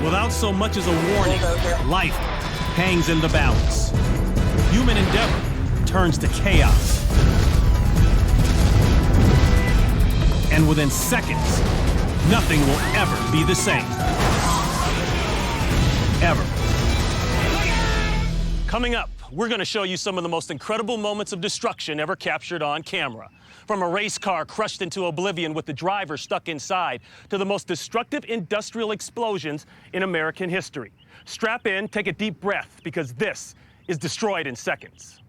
Without so much as a warning, life hangs in the balance. Human endeavor turns to chaos. And within seconds, nothing will ever be the same. Ever. Coming up, we're going to show you some of the most incredible moments of destruction ever captured on camera. From a race car crushed into oblivion with the driver stuck inside, to the most destructive industrial explosions in American history. Strap in, take a deep breath, because this is Destroyed in Seconds.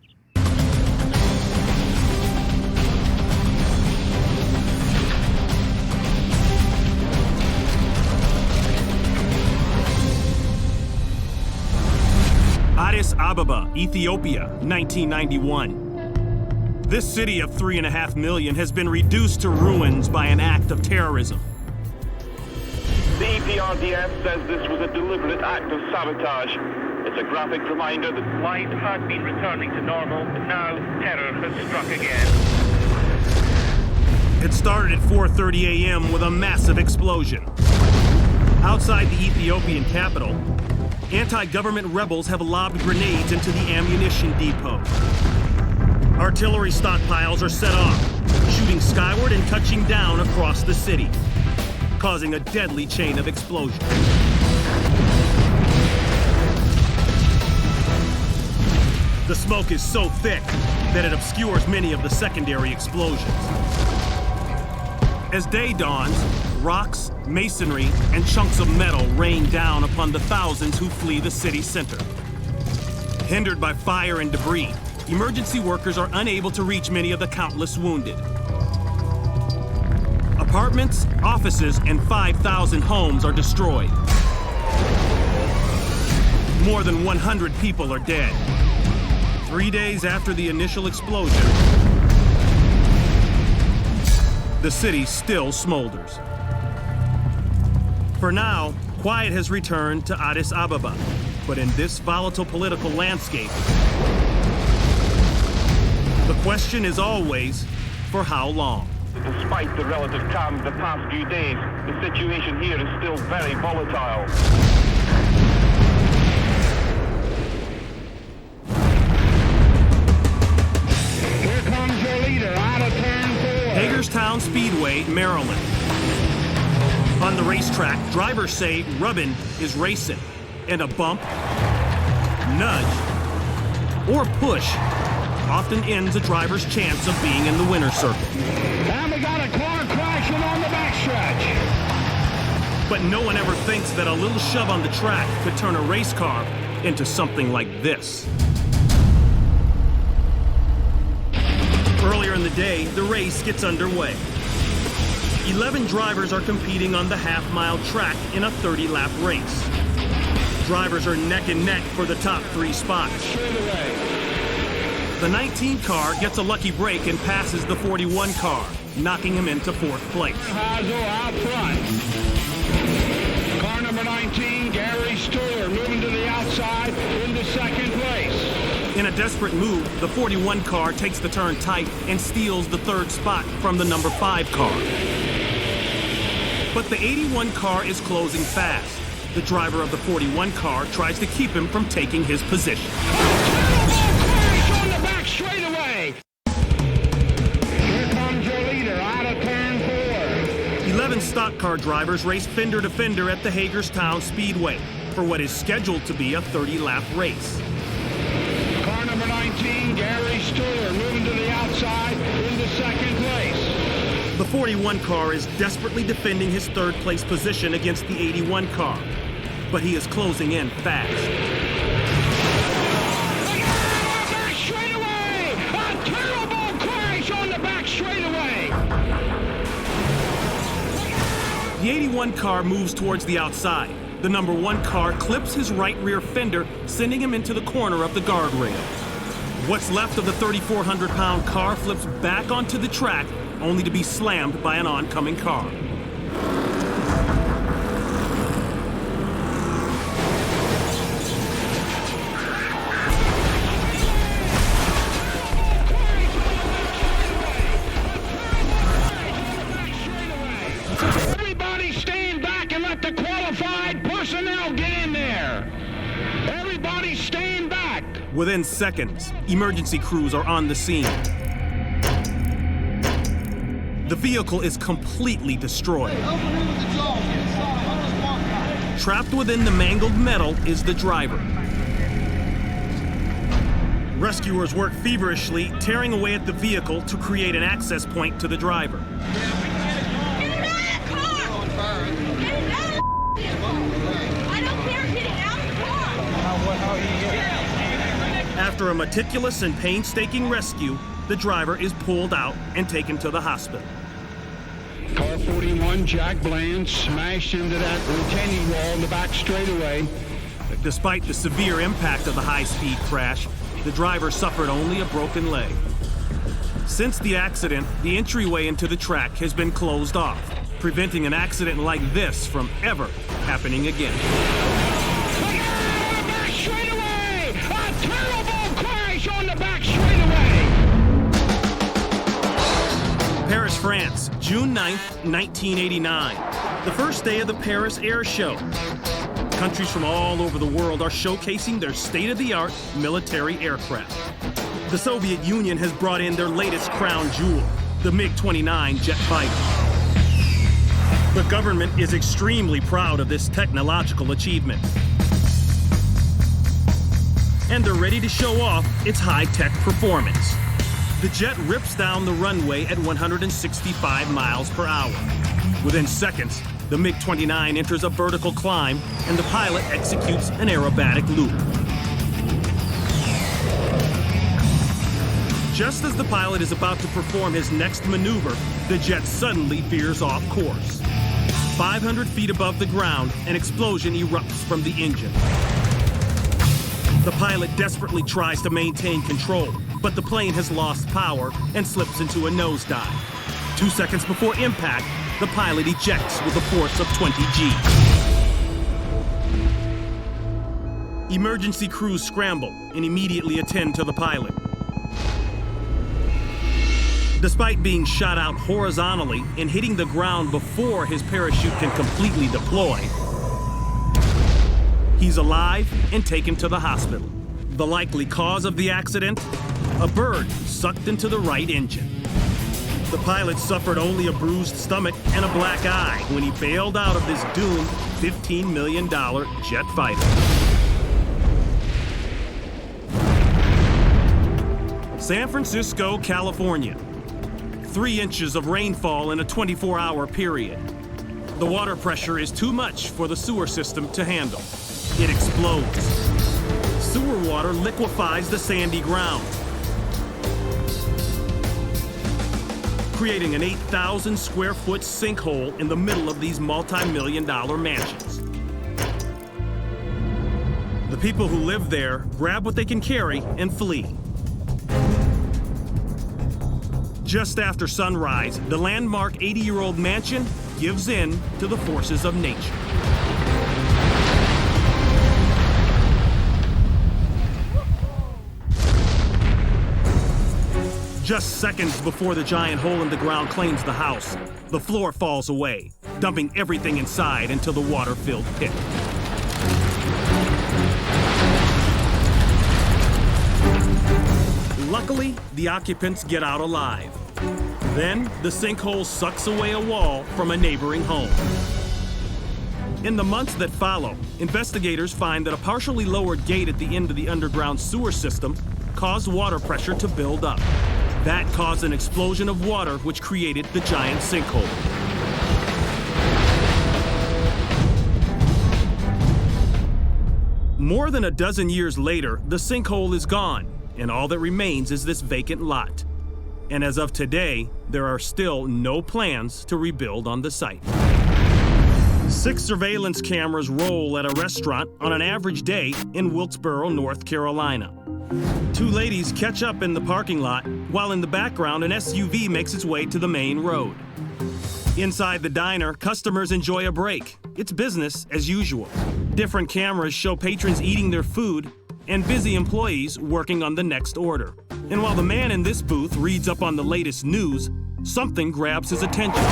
Addis Ababa, Ethiopia, 1991. This city of 3.5 million has been reduced to ruins by an act of terrorism. The EPRDF says this was a deliberate act of sabotage. It's a graphic reminder that life had been returning to normal, but now terror has struck again. It started at 4:30 a.m. with a massive explosion. Outside the Ethiopian capital, anti-government rebels have lobbed grenades into the ammunition depot. Artillery stockpiles are set off, shooting skyward and touching down across the city, causing a deadly chain of explosions. The smoke is so thick that it obscures many of the secondary explosions. As day dawns, rocks, masonry, and chunks of metal rain down upon the thousands who flee the city center. Hindered by fire and debris, emergency workers are unable to reach many of the countless wounded. Apartments, offices, and 5,000 homes are destroyed. More than 100 people are dead. 3 days after the initial explosion, the city still smolders. For now, quiet has returned to Addis Ababa, but in this volatile political landscape, the question is always, for how long? despite the relative calm of the past few days, the situation here is still very volatile. Hagerstown Speedway, Maryland. On the racetrack, drivers say rubbing is racing, and a bump, nudge, or push often ends a driver's chance of being in the winner's circle. And we got a car crashing on the backstretch. But no one ever thinks that a little shove on the track could turn a race car into something like this. Earlier in the day, the race gets underway. 11 drivers are competing on the half-mile track in a 30-lap race. Drivers are neck and neck for the top 3 spots. The 19 car gets a lucky break and passes the 41 car, knocking him into 4th place. Hazel out front. Car number 19, Gary Stuller, moving to the outside into 2nd place. In a desperate move, the 41 car takes the turn tight and steals the 3rd spot from the number 5 car. But the 81 car is closing fast. The driver of the 41 car tries to keep him from taking his position. On the back straightaway. Here comes your leader out of turn 4. 11 stock car drivers race fender to fender at the Hagerstown Speedway for what is scheduled to be a 30-lap race. Car number 19, Gary Stuller, moving to the outside into 2nd place. The 41 car is desperately defending his 3rd place position against the 81 car, but he is closing in fast. Back straightaway! A terrible crash on the back straightaway! The 81 car moves towards the outside. The number 1 car clips his right rear fender, sending him into the corner of the guardrail. What's left of the 3,400-pound car flips back onto the track, only to be slammed by an oncoming car. Everybody stand back and let the qualified personnel Within seconds, emergency crews are on the scene. The vehicle is completely destroyed. Trapped within the mangled metal is the driver. Rescuers work feverishly, tearing away at the vehicle to create an access point to the driver. After a meticulous and painstaking rescue, the driver is pulled out and taken to the hospital. Car 41, Jack Bland, smashed into that retaining wall in the back straightaway. Despite the severe impact of the high-speed crash, the driver suffered only a broken leg. Since the accident, the entryway into the track has been closed off, preventing an accident like this from ever happening again. Back straightaway! A terrible crash on the back straightaway! Paris, France, June 9th, 1989. The first day of the Paris Air Show. Countries from all over the world are showcasing their state-of-the-art military aircraft. The Soviet Union has brought in their latest crown jewel, the MiG-29 jet fighter. The government is extremely proud of this technological achievement. And they're ready to show off its high-tech performance. The jet rips down the runway at 165 miles per hour. Within seconds, the MiG-29 enters a vertical climb, and the pilot executes an aerobatic loop. Just as the pilot is about to perform his next maneuver, the jet suddenly veers off course. 500 feet above the ground, an explosion erupts from the engine. The pilot desperately tries to maintain control, but the plane has lost power and slips into a nosedive. 2 seconds before impact, the pilot ejects with a force of 20 G. Emergency crews scramble and immediately attend to the pilot. Despite being shot out horizontally and hitting the ground before his parachute can completely deploy, he's alive and taken to the hospital. The likely cause of the accident? A bird sucked into the right engine. The pilot suffered only a bruised stomach and a black eye when he bailed out of this doomed $15 million jet fighter. San Francisco, California. 3 inches of rainfall in a 24-hour period. The water pressure is too much for the sewer system to handle. It explodes. Sewer water liquefies the sandy ground, creating an 8,000 square foot sinkhole in the middle of these multi-million-dollar mansions. The people who live there grab what they can carry and flee. Just after sunrise, the landmark 80-year-old mansion gives in to the forces of nature. Just seconds before the giant hole in the ground claims the house, the floor falls away, dumping everything inside into the water-filled pit. Luckily, the occupants get out alive. Then, the sinkhole sucks away a wall from a neighboring home. In the months that follow, investigators find that a partially lowered gate at the end of the underground sewer system caused water pressure to build up. That caused an explosion of water which created the giant sinkhole. More than a dozen years later, the sinkhole is gone, and all that remains is this vacant lot. And as of today, there are still no plans to rebuild on the site. 6 surveillance cameras roll at a restaurant on an average day in Wilkesboro, North Carolina. 2 ladies catch up in the parking lot, while in the background an SUV makes its way to the main road. Inside the diner, customers enjoy a break. It's business as usual. Different cameras show patrons eating their food and busy employees working on the next order. And while the man in this booth reads up on the latest news, something grabs his attention.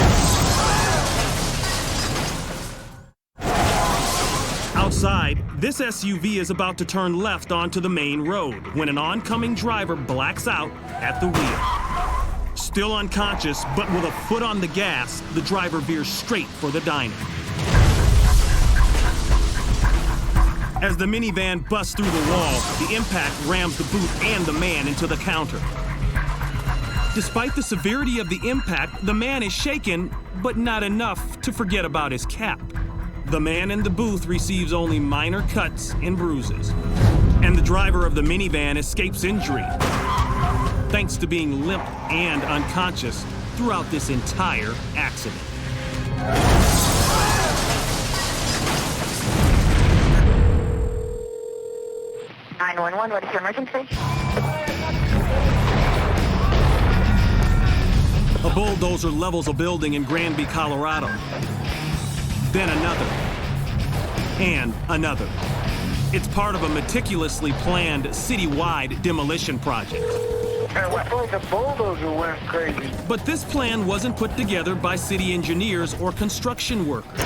Outside, this SUV is about to turn left onto the main road when an oncoming driver blacks out at the wheel. Still unconscious, but with a foot on the gas, the driver veers straight for the diner. As the minivan busts through the wall, the impact rams the boot and the man into the counter. Despite the severity of the impact, the man is shaken, but not enough to forget about his cap. The man in the booth receives only minor cuts and bruises, and the driver of the minivan escapes injury, thanks to being limp and unconscious throughout this entire accident. 911, what is your emergency? A bulldozer levels a building in Granby, Colorado. Then another. And another. It's part of a meticulously planned citywide demolition project. The bulldozer went crazy. But this plan wasn't put together by city engineers or construction workers.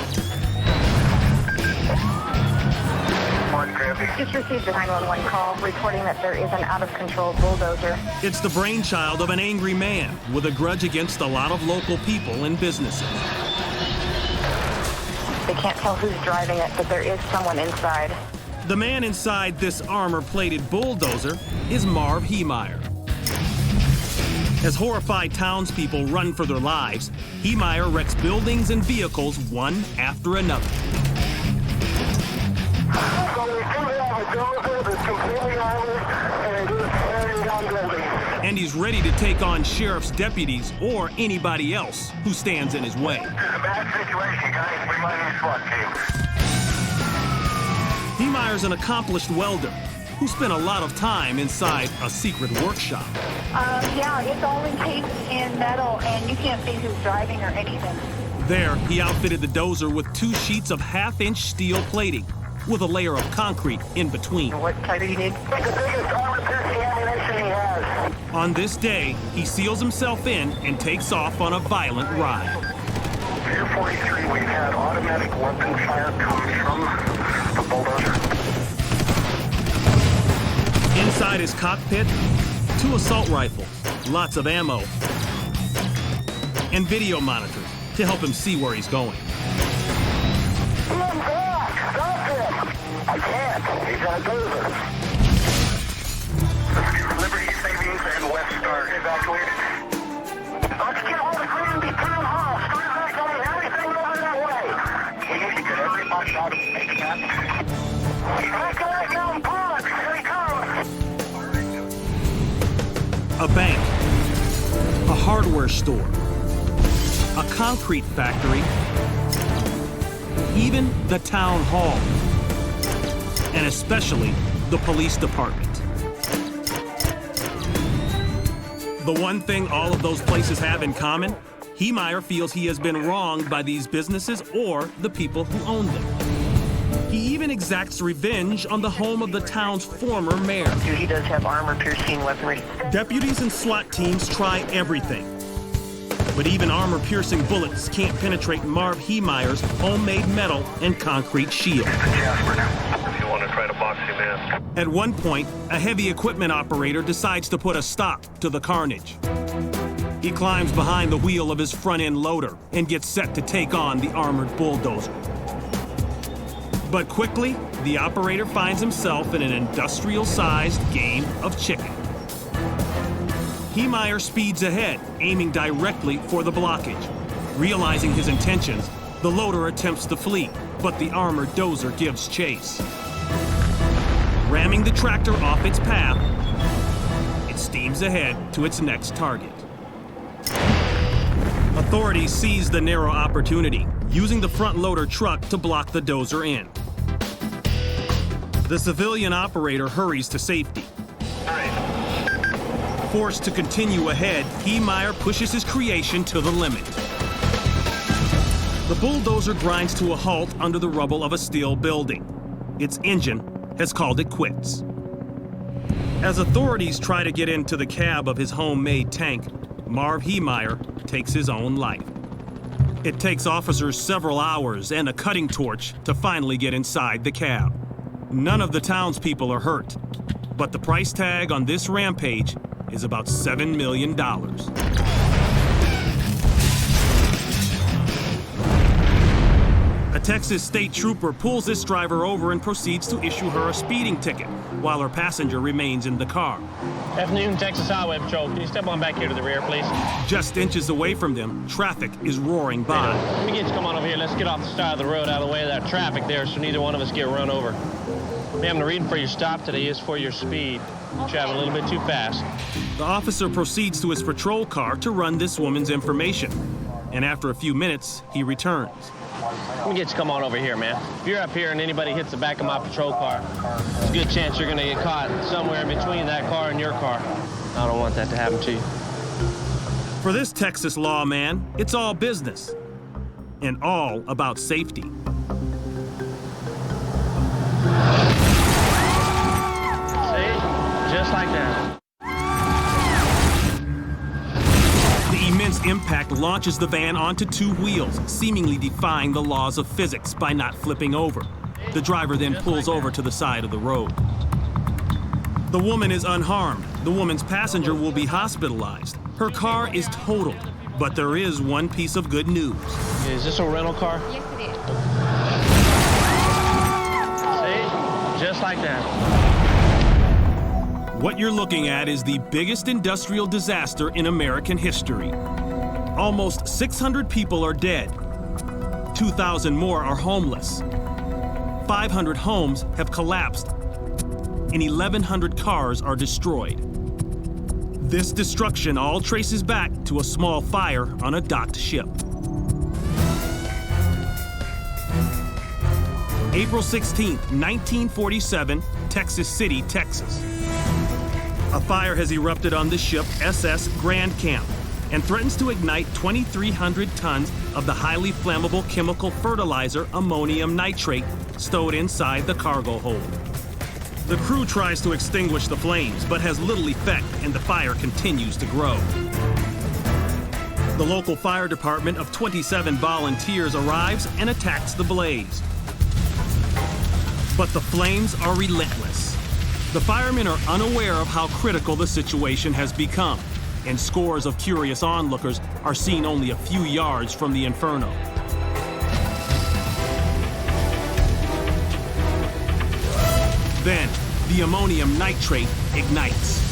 Just received a 911 call reporting that there is an out-of-control bulldozer. It's the brainchild of an angry man with a grudge against a lot of local people and businesses. They can't tell who's driving it, but there is someone inside. The man inside this armor-plated bulldozer is Marv Heemeyer. As horrified townspeople run for their lives, Heemeyer wrecks buildings and vehicles one after another. And he's ready to take on sheriff's deputies or anybody else who stands in his way. This is a bad situation, guys. We might need SWAT team. Heemeyer's an accomplished welder who spent a lot of time inside a secret workshop. Yeah, it's all encased in metal, and you can't see who's driving or anything. There, he outfitted the dozer with 2 sheets of half-inch steel plating with a layer of concrete in between. What type do you need? It's the biggest armor-piercing ammunition he has. On this day, he seals himself in and takes off on a violent ride. Pier 43, we've had automatic weapon fire come from the bulldozer. Inside his cockpit, 2 assault rifles, lots of ammo, and video monitors to help him see where he's going. I can't. He's on a dozer. Liberty Savings and West Star evacuated. Let's get all the Granby Town Hall. Start evacuating everything over that way. We need to get every box out of the cat. Evacuate down Park. Here he comes. A bank, a hardware store, a concrete factory, even the town hall, and especially the police department. The one thing all of those places have in common, Heemeyer feels he has been wronged by these businesses or the people who own them. He even exacts revenge on the home of the town's former mayor. He does have armor-piercing weaponry. Deputies and SWAT teams try everything. But even armor-piercing bullets can't penetrate Marv Heemeyer's homemade metal and concrete shield. If you want to try to box him in. At one point, a heavy equipment operator decides to put a stop to the carnage. He climbs behind the wheel of his front-end loader and gets set to take on the armored bulldozer. But quickly, the operator finds himself in an industrial-sized game of chicken. Heemeyer speeds ahead, aiming directly for the blockage. Realizing his intentions, the loader attempts to flee, but the armored dozer gives chase. Ramming the tractor off its path, it steams ahead to its next target. Authorities seize the narrow opportunity, using the front loader truck to block the dozer in. The civilian operator hurries to safety. Forced to continue ahead, Heemeyer pushes his creation to the limit. The bulldozer grinds to a halt under the rubble of a steel building. Its engine has called it quits. As authorities try to get into the cab of his homemade tank, Marv Heemeyer takes his own life. It takes officers several hours and a cutting torch to finally get inside the cab. None of the townspeople are hurt, but the price tag on this rampage is about $7 million. A Texas state trooper pulls this driver over and proceeds to issue her a speeding ticket while her passenger remains in the car. Afternoon, Texas Highway Patrol. Can you step on back here to the rear, please? Just inches away from them, traffic is roaring by. Let me get you to come on over here. Let's get off the side of the road out of the way of that traffic there so neither one of us get run over. Ma'am, the reading for your stop today is for your speed. You're traveling a little bit too fast. The officer proceeds to his patrol car to run this woman's information. And after a few minutes, he returns. Let me get you to come on over here, man. If you're up here and anybody hits the back of my patrol car, there's a good chance you're going to get caught somewhere in between that car and your car. I don't want that to happen to you. For this Texas lawman, it's all business and all about safety. See? Just like that. The immense impact launches the van onto two wheels, seemingly defying the laws of physics by not flipping over. The driver then pulls over to the side of the road. The woman is unharmed. The woman's passenger will be hospitalized. Her car is totaled, but there is one piece of good news. Is this a rental car? Yes, it is. See? Just like that. What you're looking at is the biggest industrial disaster in American history. Almost 600 people are dead. 2,000 more are homeless. 500 homes have collapsed, and 1,100 cars are destroyed. This destruction all traces back to a small fire on a docked ship. April 16th, 1947, Texas City, Texas. A fire has erupted on the ship SS Grand Camp and threatens to ignite 2,300 tons of the highly flammable chemical fertilizer ammonium nitrate stowed inside the cargo hold. The crew tries to extinguish the flames, but has little effect, and the fire continues to grow. The local fire department of 27 volunteers arrives and attacks the blaze. But the flames are relentless. The firemen are unaware of how critical the situation has become, and scores of curious onlookers are seen only a few yards from the inferno. Then, the ammonium nitrate ignites.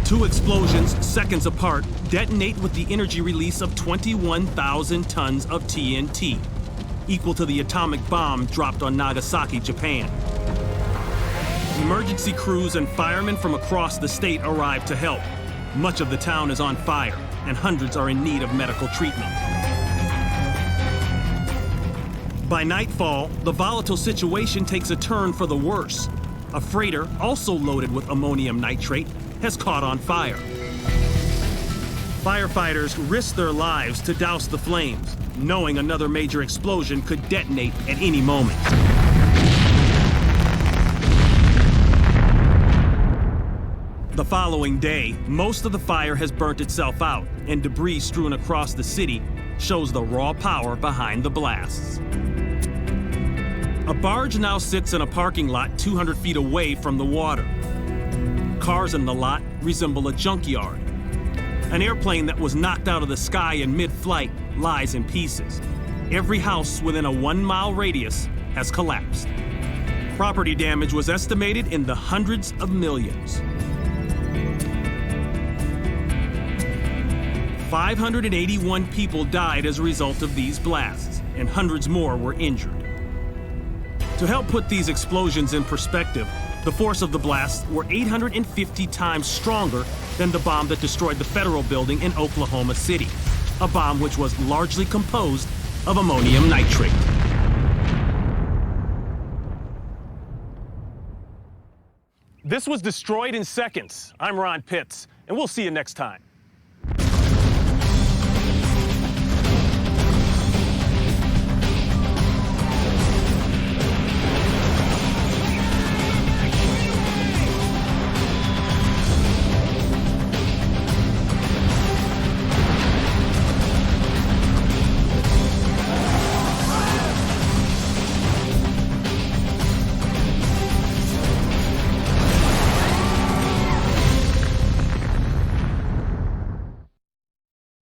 Two explosions, seconds apart, detonate with the energy release of 21,000 tons of TNT, equal to the atomic bomb dropped on Nagasaki, Japan. Emergency crews and firemen from across the state arrive to help. Much of the town is on fire, and hundreds are in need of medical treatment. By nightfall, the volatile situation takes a turn for the worse. A freighter, also loaded with ammonium nitrate, has caught on fire. Firefighters risk their lives to douse the flames, knowing another major explosion could detonate at any moment. The following day, most of the fire has burnt itself out, and debris strewn across the city shows the raw power behind the blasts. A barge now sits in a parking lot 200 feet away from the water. Cars in the lot resemble a junkyard. An airplane that was knocked out of the sky in mid-flight lies in pieces. Every house within a 1-mile radius has collapsed. Property damage was estimated in the hundreds of millions. 581 people died as a result of these blasts, and hundreds more were injured. To help put these explosions in perspective, the force of the blasts were 850 times stronger than the bomb that destroyed the federal building in Oklahoma City, a bomb which was largely composed of ammonium nitrate. This was destroyed in seconds. I'm Ron Pitts, and we'll see you next time.